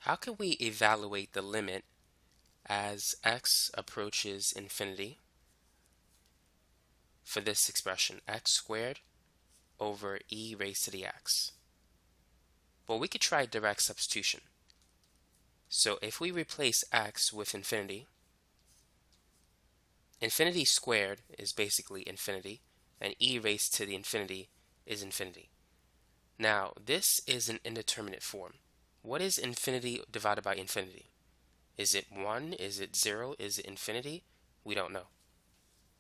How can we evaluate the limit as x approaches infinity for this expression, x squared over e raised to the x? Well, we could try direct substitution. So if we replace x with infinity, infinity squared is basically infinity, and e raised to the infinity is infinity. Now, this is an indeterminate form. What is infinity divided by infinity? Is it 1? Is it 0? Is it infinity? We don't know.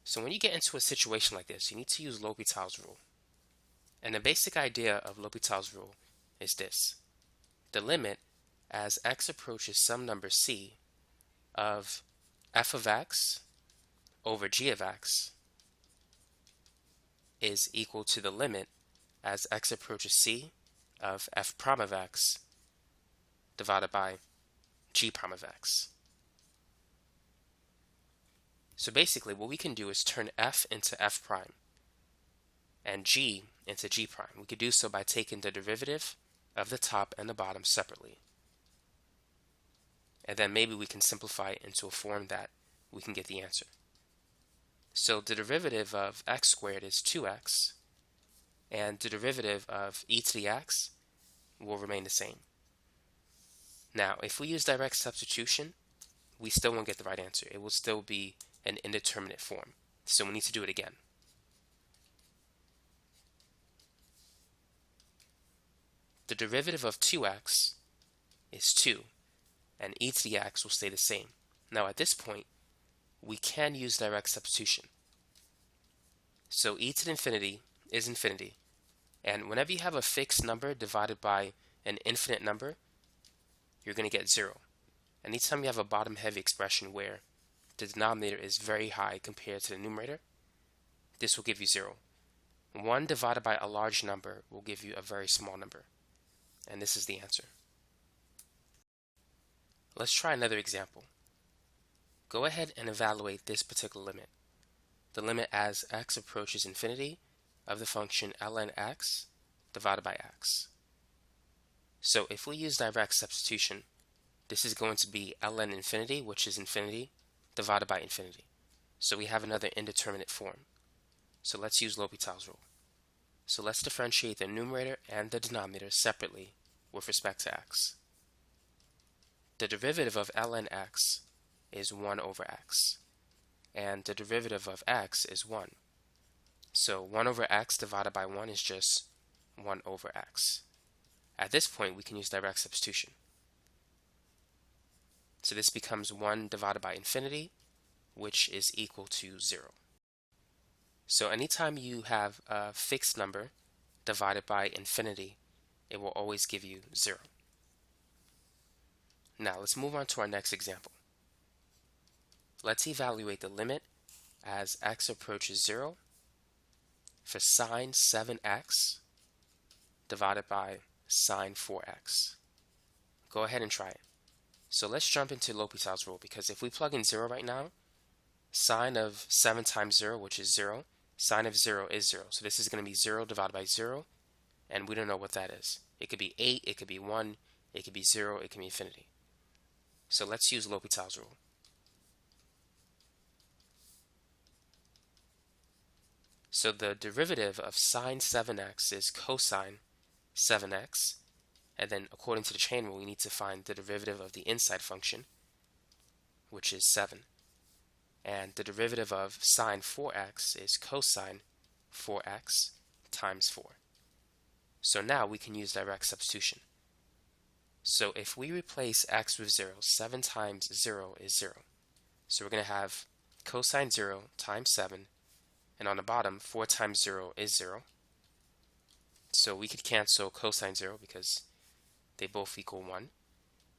So when you get into a situation like this, you need to use L'Hopital's rule. And the basic idea of L'Hopital's rule is this. The limit as x approaches some number c of f of x over g of x is equal to the limit as x approaches c of f prime of x divided by g prime of x. So basically what we can do is turn f into f prime and g into g prime. We could do so by taking the derivative of the top and the bottom separately. And then maybe we can simplify it into a form that we can get the answer. So the derivative of x squared is 2x, and the derivative of e to the x will remain the same. Now, if we use direct substitution, we still won't get the right answer. It will still be an indeterminate form. So we need to do it again. The derivative of 2x is 2, and e to the x will stay the same. Now at this point, we can use direct substitution. So e to the infinity is infinity, and whenever you have a fixed number divided by an infinite number, you're going to get 0. Anytime you have a bottom-heavy expression where the denominator is very high compared to the numerator, this will give you 0. 1 divided by a large number will give you a very small number, and this is the answer. Let's try another example. Go ahead and evaluate this particular limit. The limit as x approaches infinity of the function ln x divided by x. So if we use direct substitution, this is going to be ln infinity, which is infinity, divided by infinity. So we have another indeterminate form. So let's use L'Hopital's rule. So let's differentiate the numerator and the denominator separately with respect to x. The derivative of ln x is 1 over x, and the derivative of x is 1. So 1 over x divided by 1 is just 1 over x. At this point, we can use direct substitution. So this becomes 1 divided by infinity, which is equal to 0. So anytime you have a fixed number divided by infinity, it will always give you 0. Now let's move on to our next example. Let's evaluate the limit as x approaches 0 for sine 7x divided by sine 4x. Go ahead and try it. So let's jump into L'Hopital's rule, because if we plug in 0 right now, sine of 7 times 0, which is 0, sine of 0 is 0. So this is going to be 0 divided by 0, and we don't know what that is. It could be 8, it could be 1, it could be 0, it can be infinity. So let's use L'Hopital's rule. So the derivative of sine 7x is cosine 7x, and then according to the chain rule, we need to find the derivative of the inside function, which is 7. And the derivative of sine 4x is cosine 4x times 4. So now we can use direct substitution. So if we replace x with 0, 7 times 0 is 0. So we're going to have cosine 0 times 7, and on the bottom, 4 times 0 is 0. So we could cancel cosine 0 because they both equal 1.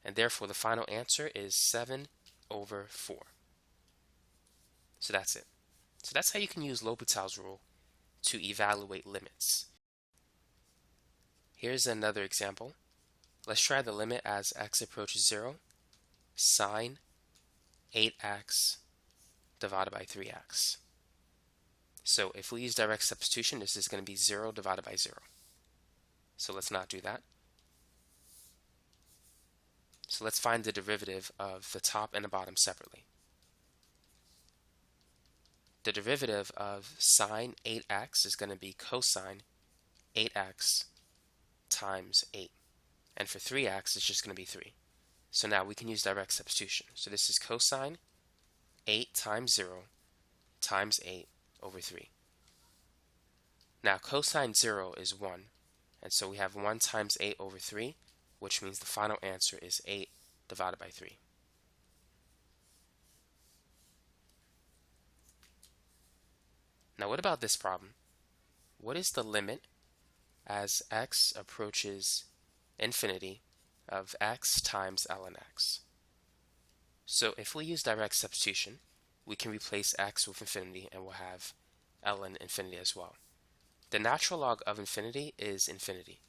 And therefore, the final answer is 7 over 4. So that's it. So that's how you can use L'Hopital's rule to evaluate limits. Here's another example. Let's try the limit as x approaches 0, sine 8x divided by 3x. So if we use direct substitution, this is going to be 0 divided by 0. So let's not do that. So So let's find the derivative of the top and the bottom separately. The derivative of sine 8x is going to be cosine 8x times 8. And for 3x, it's just going to be 3. So now we can use direct substitution. So this is cosine 8 times 0 times 8 over 3. Now cosine 0 is 1, and so we have 1 times 8 over 3, which means the final answer is 8 divided by 3. Now what about this problem? What is the limit as x approaches infinity of x times ln x? So if we use direct substitution, we can replace x with infinity and we'll have ln infinity as well. The natural log of infinity is infinity.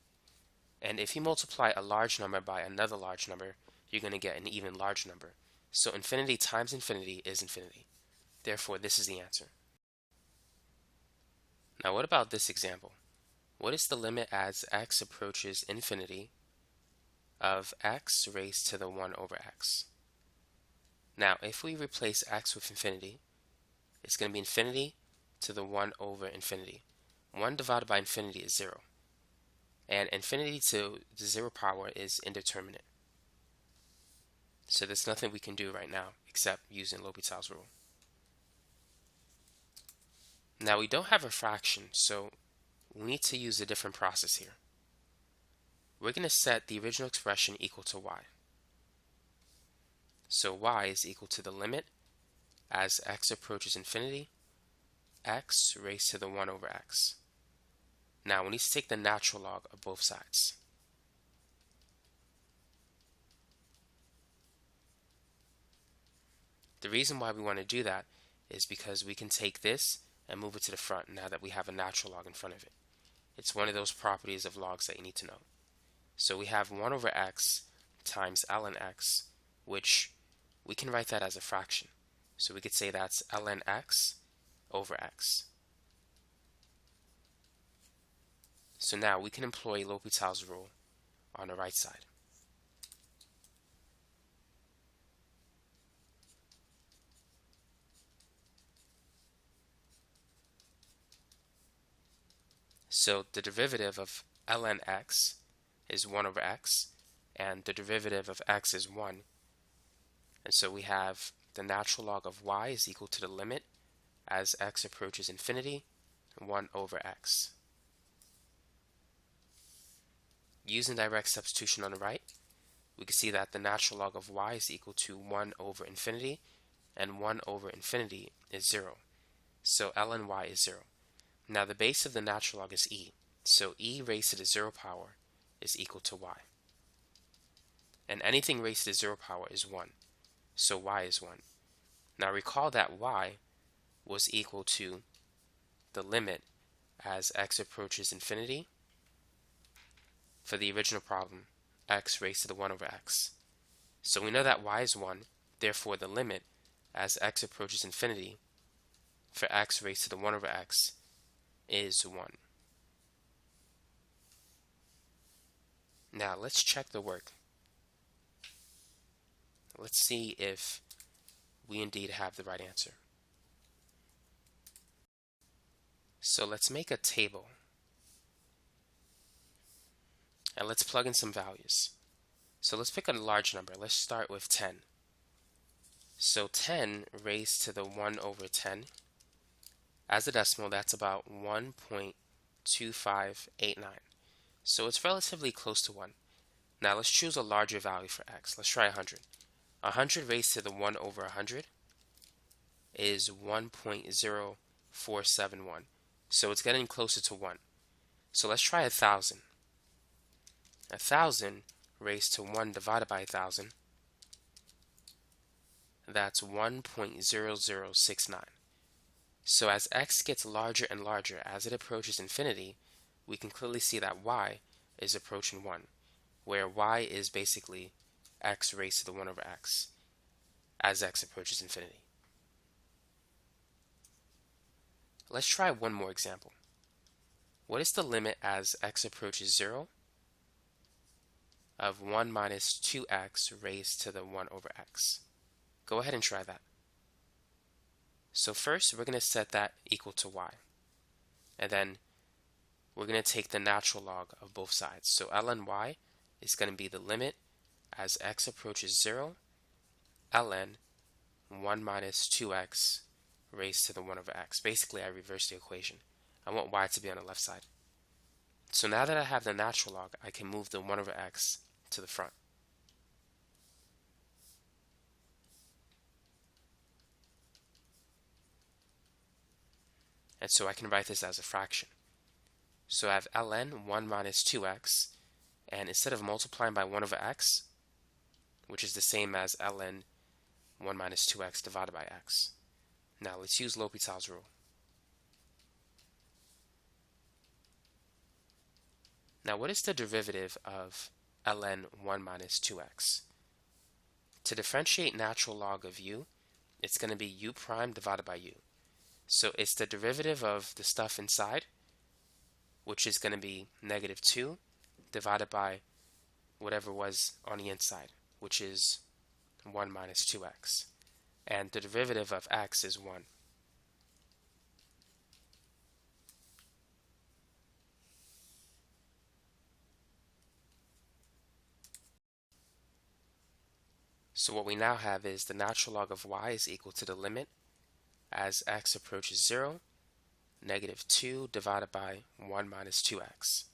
And if you multiply a large number by another large number, you're going to get an even larger number. So infinity times infinity is infinity. Therefore, this is the answer. Now what about this example? What is the limit as x approaches infinity of x raised to the 1 over x? Now if we replace x with infinity, it's going to be infinity to the 1 over infinity. 1 divided by infinity is 0. And infinity to the 0 power is indeterminate. So there's nothing we can do right now except using L'Hopital's rule. Now we don't have a fraction, so we need to use a different process here. We're going to set the original expression equal to y. So y is equal to the limit as x approaches infinity, x raised to the 1 over x. Now we need to take the natural log of both sides. The reason why we want to do that is because we can take this and move it to the front now that we have a natural log in front of it. It's one of those properties of logs that you need to know. So we have 1 over x times ln x, which we can write that as a fraction. So we could say that's ln x over x. So now we can employ L'Hopital's rule on the right side. So the derivative of ln x is 1 over x, and the derivative of x is 1. And so we have the natural log of y is equal to the limit as x approaches infinity, 1 over x. Using direct substitution on the right, we can see that the natural log of y is equal to 1 over infinity, and 1 over infinity is 0. So ln y is 0. Now the base of the natural log is e, so e raised to the 0 power is equal to y. And anything raised to the 0 power is 1, so y is 1. Now recall that y was equal to the limit as x approaches infinity for the original problem, x raised to the 1 over x. So we know that y is 1, therefore the limit as x approaches infinity for x raised to the 1 over x is 1. Now let's check the work. Let's see if we indeed have the right answer. So let's make a table. And let's plug in some values. So let's pick a large number. Let's start with 10. So 10 raised to the 1 over 10. As a decimal, that's about 1.2589. So it's relatively close to 1. Now let's choose a larger value for x. Let's try 100. 100 raised to the 1 over 100 is 1.0471. So it's getting closer to 1. So let's try 1,000. 1,000 raised to 1 divided by 1,000, that's 1.0069. So as x gets larger and larger as it approaches infinity, we can clearly see that y is approaching 1, where y is basically x raised to the 1 over x as x approaches infinity. Let's try one more example. What is the limit as x approaches 0 of 1 minus 2x raised to the 1 over x. Go ahead and try that. So first, we're going to set that equal to y. And then we're going to take the natural log of both sides. So ln y is going to be the limit as x approaches 0, ln 1 minus 2x raised to the 1 over x. Basically, I reversed the equation. I want y to be on the left side. So now that I have the natural log, I can move the 1 over x to the front. And so I can write this as a fraction. So I have ln 1 minus 2x, and instead of multiplying by 1 over x, which is the same as ln 1 minus 2x divided by x. Now let's use L'Hopital's rule. Now what is the derivative of ln 1 minus 2x? To differentiate natural log of u, it's going to be u prime divided by u. So it's the derivative of the stuff inside, which is going to be negative 2 divided by whatever was on the inside, which is 1 minus 2x. And the derivative of x is 1. So what we now have is the natural log of y is equal to the limit as x approaches 0, negative 2 divided by 1 minus 2x.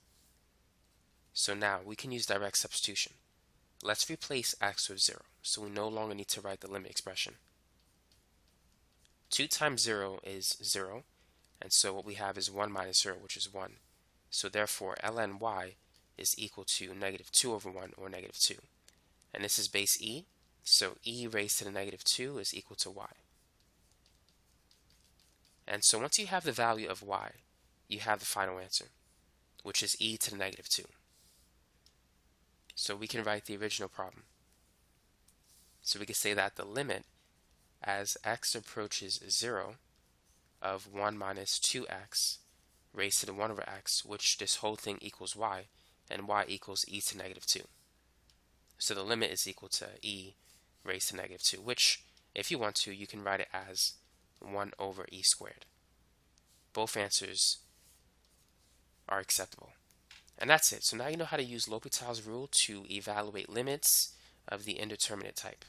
So now we can use direct substitution. Let's replace x with 0, so we no longer need to write the limit expression. 2 times 0 is 0, and so what we have is 1 minus 0, which is 1. So therefore, ln y is equal to negative 2 over 1, or negative 2. And this is base e, so e raised to the negative 2 is equal to y. And so once you have the value of y, you have the final answer, which is e to the negative 2. So we can write the original problem. So we can say that the limit as x approaches 0 of 1 minus 2x raised to the 1 over x, which this whole thing equals y, and y equals e to negative 2. So the limit is equal to e raised to negative 2, which, if you want to, you can write it as 1 over e squared. Both answers are acceptable. And that's it. So now you know how to use L'Hopital's rule to evaluate limits of the indeterminate type.